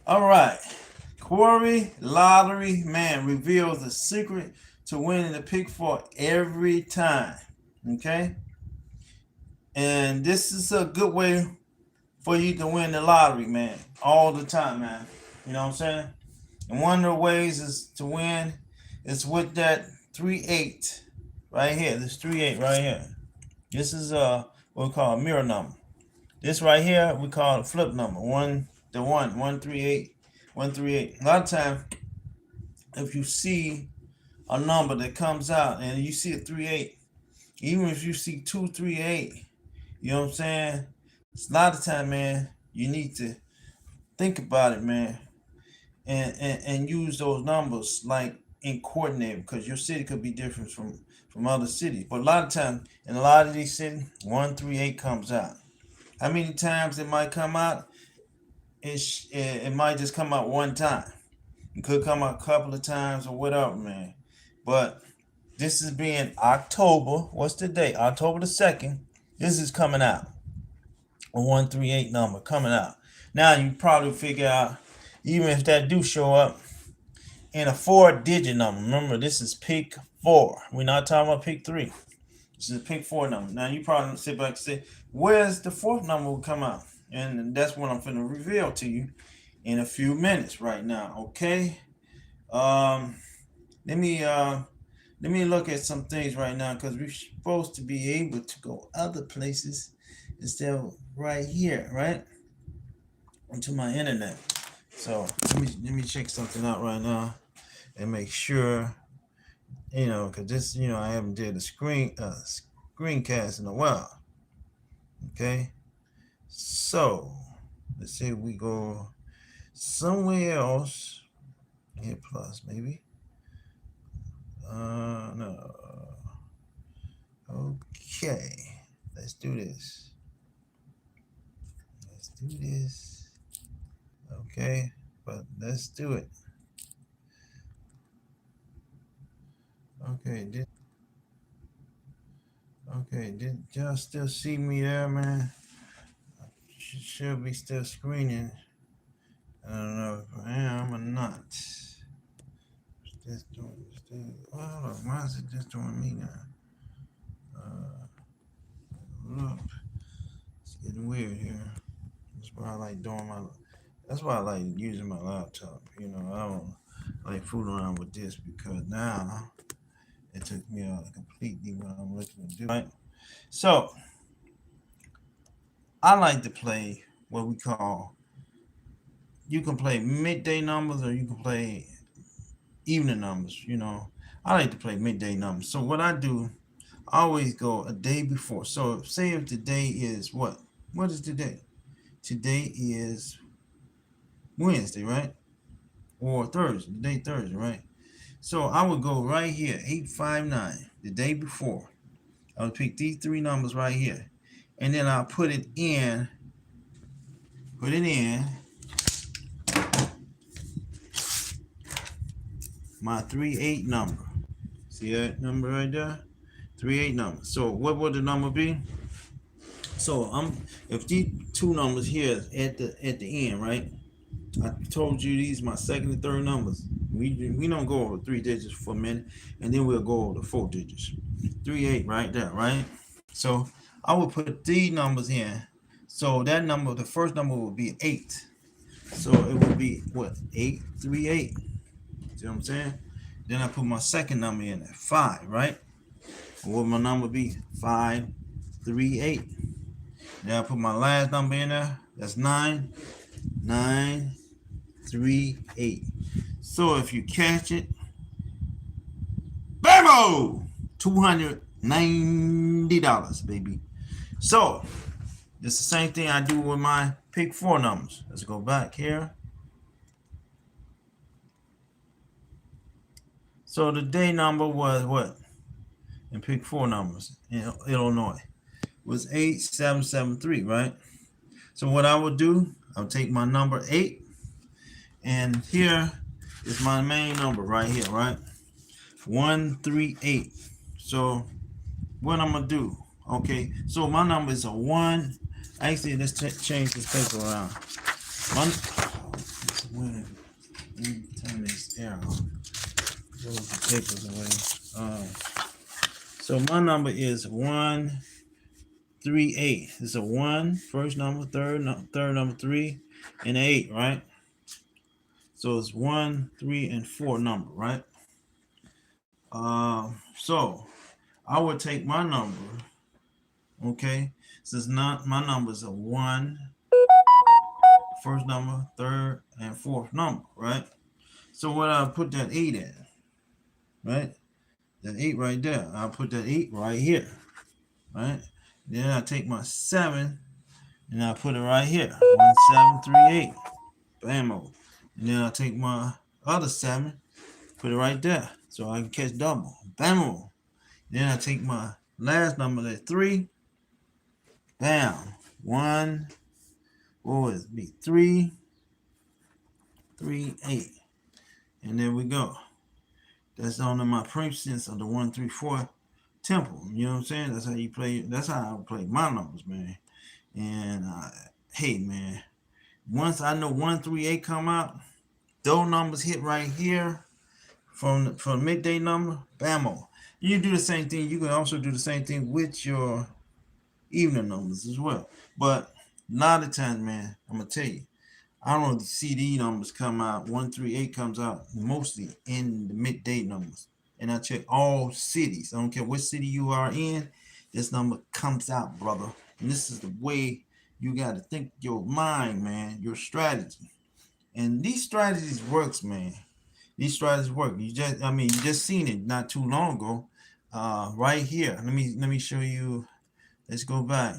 All right. Quarry Lottery Man reveals the secret to winning the pick four every time. Okay? And this is a good way for you to win the lottery, man. All the time, man. You know what I'm saying? And one of the ways is to win is with that 3-8 right here. This 3-8 right here. This is what we call a mirror number. This right here we call a flip number. One 3-8, 138. A lot of times if you see a number that comes out and you see a 3-8, even if you see 2-3-8, you know what I'm saying? It's a lot of time, man, you need to think about it, man, and use those numbers like in coordinate because your city could be different from other cities. But a lot of times in a lot of these cities, 138 comes out. How many times it might come out? It might just come out one time. It could come out a couple of times or whatever, man. But this is being October. What's the date? October the 2nd. This is coming out. A 138 number coming out. Now you probably figure out, even if that do show up in a 4-digit number. Remember, this is pick four. We're not talking about pick three. This is a pick four number. Now you probably sit back and say, where's the fourth number will come out? And that's what I'm going to reveal to you in a few minutes right now. Okay. Let me look at some things right now because we're supposed to be able to go other places instead of right here, right? Onto my internet. So let me check something out right now and make sure, because this, I haven't did a screencast in a while. Okay. So let's say we go somewhere else. Hit plus maybe. No. Okay. Let's do this. Okay, but let's do it. Did y'all still see me there, man? Should be still screening. I don't know if I am or not. Why is it just doing me now? Look, it's getting weird here. That's why I like using my laptop. I don't like fooling around with this because now it took me out completely what I'm looking to do. Right? So I like to play what we call, you can play midday numbers or you can play evening numbers. I like to play midday numbers. So what I do, I always go a day before. So say if today is what? What is today? Today is Wednesday, right? Or Thursday, right? So I would go right here, 859, the day before. I would pick these three numbers right here. And then I'll put it in my 3-8 number. See that number right there? 3-8 number. So what would the number be? So if these two numbers here at the end, right? I told you these are my second and third numbers. We don't go over 3 digits for a minute, and then we'll go over the 4 digits. 3-8 right there, right? So I will put these numbers in. So that number, the first number will be 8. So it will be what? 838. See what I'm saying? Then I put my second number in there, 5, right? What will my number be? 538. Then I put my last number in there. That's 9. 938. So if you catch it, bam! $290, baby. So it's the same thing I do with my pick 4 numbers. Let's go back here. So the day number was what? And pick 4 numbers in Illinois was 8773, right? So what I would do, I'll take my number 8, and here is my main number right here, right? 138. So what I'm gonna do? Okay, so my number is a 1. Actually, let's change this paper around. Let me turn this arrow. Those the papers away. So my number is 138. It's a one, first number, third number, 3, and 8, right? So it's 1, 3, and 4 number, right? So I would take my number, okay? Since not my numbers are 1, first number, third, and fourth number, right? So what I put that 8 in, right? That 8 right there. I'll put that 8 right here, right? Then I take my 7 and I put it right here. 1738. Bam. And then I take my other 7, put it right there. So I can catch double. Bam. Then I take my last number, that 3. Bam. 1. What would it be? 3, 3, 8. And there we go. That's on my precincts of the 1, 3, 4 temple. You know what I'm saying? That's how you play. That's how I play my numbers, man. And hey, man, once I know 1, 3, 8 come out, those numbers hit right here from midday number, bammo. You do the same thing. You can also do the same thing with your evening numbers as well. But a lot of times, man, I'm gonna tell you, I don't know, the CD numbers come out, 138 comes out mostly in the midday numbers. And I check all cities. I don't care what city you are in, this number comes out, brother. And this is the way you got to think your mind, man, your strategy. And these strategies works, man. These strategies work. You just seen it not too long ago. Right here. Let me show you. Let's go back.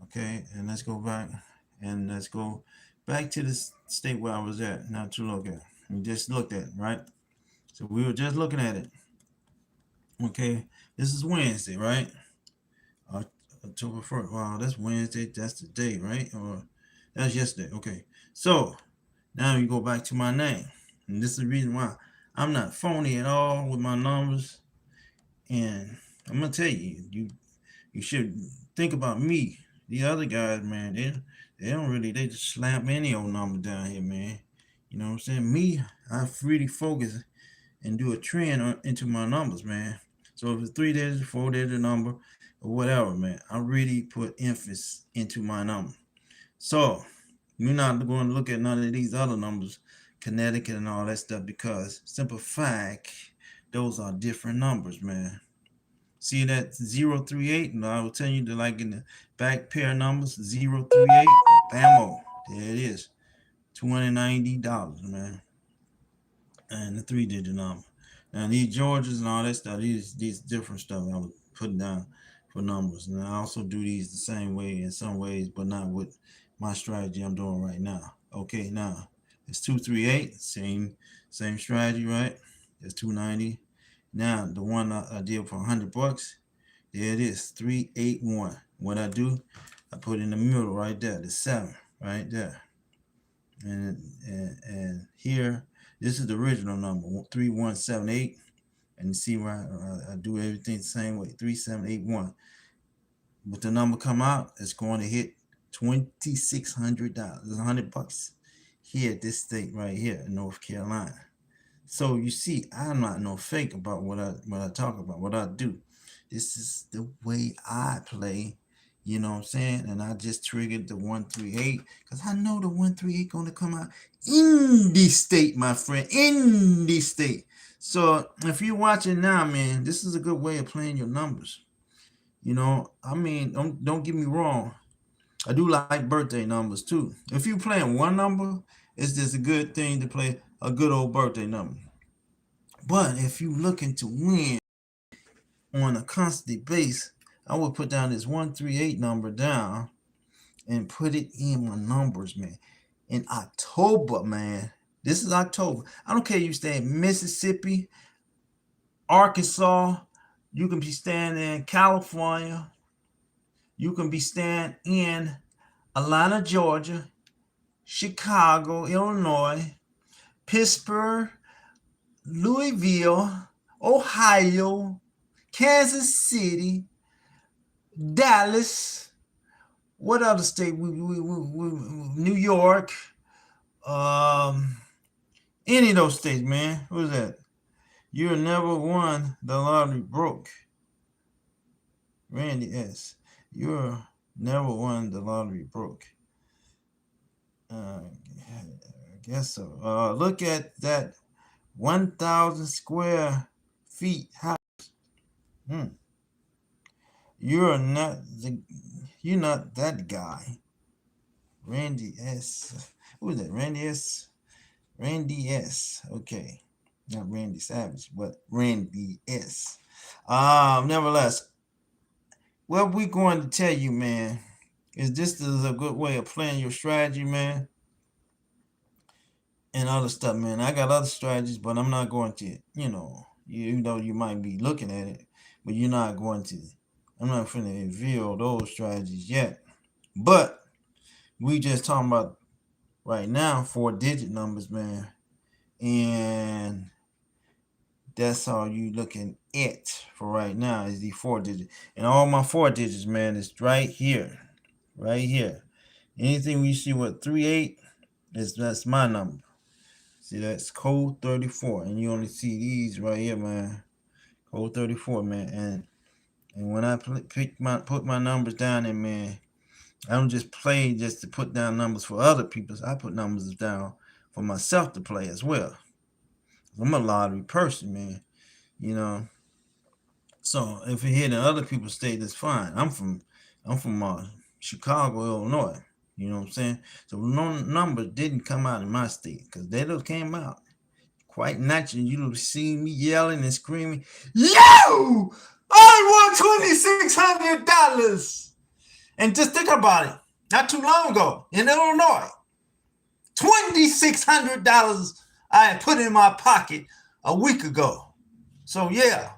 Okay, and let's go back. And let's go back to the state where I was at not too long ago. We just looked at it, right? So we were just looking at it. Okay, this is Wednesday, right? October 1st. Wow, that's Wednesday. That's the day, right? Or that's yesterday. Okay, so now you go back to my name, and this is the reason why I'm not phony at all with my numbers. And I'm gonna tell you, you should think about me. The other guys, man, they don't really, they just slap any old number down here, man. You know what I'm saying? Me, I really focus and do a trend into my numbers, man. So if it's 3 digits, 4 digit number, or whatever, man, I really put emphasis into my number. So you're not going to look at none of these other numbers, Connecticut and all that stuff, because simple fact, those are different numbers, man. See that 038? No, I will tell you that, like in the back pair of numbers, 038, bammo, there it is. $290, man. And the 3 digit number. Now these Georges and all that stuff, these different stuff I was putting down for numbers. And I also do these the same way in some ways, but not with my strategy I'm doing right now. Okay, now it's 238, same strategy, right? It's 290. Now the one I did for $100, there it is, 381. What I do, I put in the middle right there, the 7 right there. And here, this is the original number, 3178. And you see where I do everything the same way, 3781. But the number come out, it's going to hit $2,600. It's $100 here at this state right here in North Carolina. So you see, I'm not no fake about what I talk about, what I do. This is the way I play. You know what I'm saying? And I just triggered the 138 because I know the 138 going to come out in the state, my friend, in the state. So if you're watching now, man, this is a good way of playing your numbers. You know, I mean, don't get me wrong. I do like birthday numbers too. If you're playing one number, it's just a good thing to play a good old birthday number. But if you're looking to win on a constant base, I would put down this 138 number down and put it in my numbers, man. In October, man. This is October. I don't care if you stay in Mississippi, Arkansas, you can be staying in California, you can be staying in Atlanta, Georgia, Chicago, Illinois, Pittsburgh, Louisville, Ohio, Kansas City, Dallas. What other state? New York, Um, any of those states, man. Who's that? You never won the lottery broke. Randy S. You're never won the lottery broke. I guess so. Look at that 1,000 square feet house. Hmm. You're not the. You're not that guy. Randy S. Who is that? Randy S. Randy S. Okay, not Randy Savage, but Randy S. Nevertheless, what we going to tell you, man, is this is a good way of playing your strategy, man, and other stuff, man. I got other strategies, but I'm not going to, even though you might be looking at it, but you're not going to. I'm not going to reveal those strategies yet. But we just talking about right now 4-digit numbers, man, and that's all you looking at for right now is the 4-digit, and all my 4 digits, man, is right here, right here. Anything we see with 38 that's my number. See, that's code 34, and you only see these right here, man. Code 34, man, and when I put my numbers down there, man, I don't just play just to put down numbers for other people. I put numbers down for myself to play as well. I'm a lottery person, man. You know. So if you're here in other people's state, that's fine. I'm from Chicago, Illinois. You know what I'm saying? So no numbers didn't come out in my state because they just came out. Quite naturally, you'll see me yelling and screaming, "Yo! I won $2,600!" And just think about it. Not too long ago in Illinois, $2,600 I had put in my pocket a week ago. So yeah,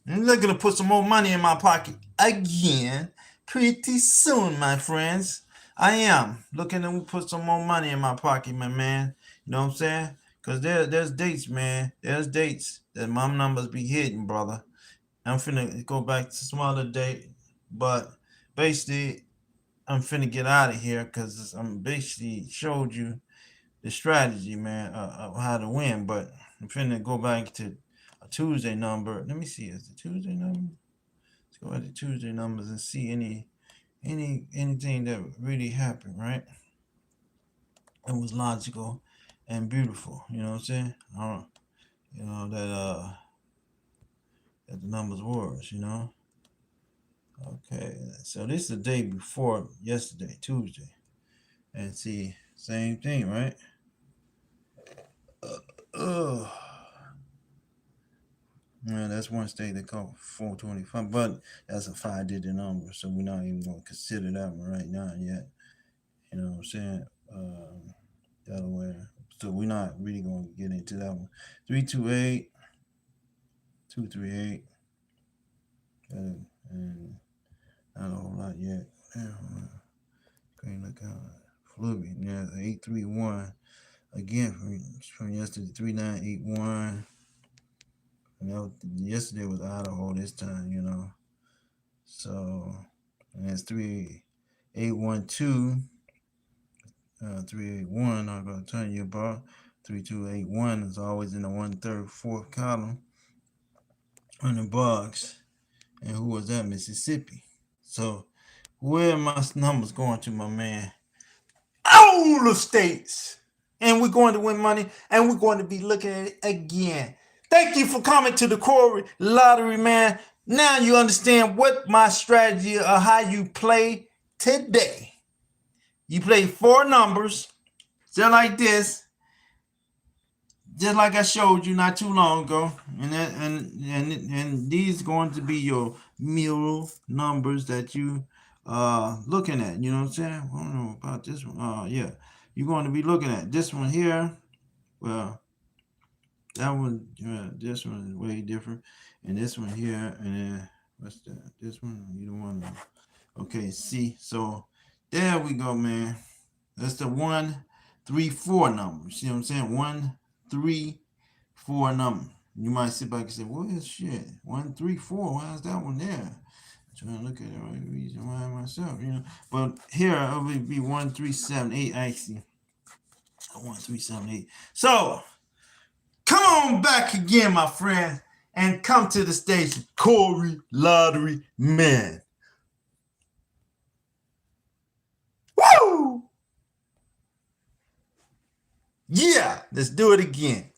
I'm looking to put some more money in my pocket again pretty soon, my friends. I am looking to put some more money in my pocket, my man. You know what I'm saying? Because there's dates, man. There's dates that my numbers be hitting, brother. I'm finna go back to some other date. But basically, I'm finna get out of here because I'm basically showed you the strategy, man, of how to win. But I'm finna go back to a Tuesday number. Let me see, is the Tuesday number? Let's go at the Tuesday numbers and see anything that really happened, right? It was logical and beautiful. You know what I'm saying? You know that the numbers was. Okay, so this is the day before yesterday, Tuesday, and see same thing, right? Uh, Man, that's one state they call 425, but that's a 5-digit number, so we're not even going to consider that one right now yet. You know what I'm saying? Delaware. So we're not really going to get into that one. 328, 238, and not a whole lot yet. Can't look out. Fluid, yeah, 831. Again, from yesterday, 3981. Yesterday was Idaho this time. So, and that's 3812, 381. I'm going to tell you about 3281 is always in the 1/3, 4th column on the box. And who was that? Mississippi. So, where are my numbers going to, my man? All the states. And we're going to win money, and we're going to be looking at it again. Thank you for coming to the Quarry Lottery Man. Now you understand what my strategy or how you play today. You play 4 numbers, just like this, just like I showed you not too long ago, and these are going to be your mirror numbers that you looking at. You know what I'm saying? I don't know about this one. Yeah, you're going to be looking at this one here. Well, that one, this one is way different, and this one here, and then what's that? This one, you don't want to. Okay, see, so there we go, man. That's the 1, 3, 4 number. See what I'm saying? 1, 3, 4 number. You might sit back and say, "What is shit? 1, 3, 4. Why is that one there?" I'm trying to look at the right reason why myself, But here it would be 1, 3, 7, 8. Actually, 1378. So come on back again, my friend, and come to the station, Quarry Lottery Man. Woo! Yeah, let's do it again.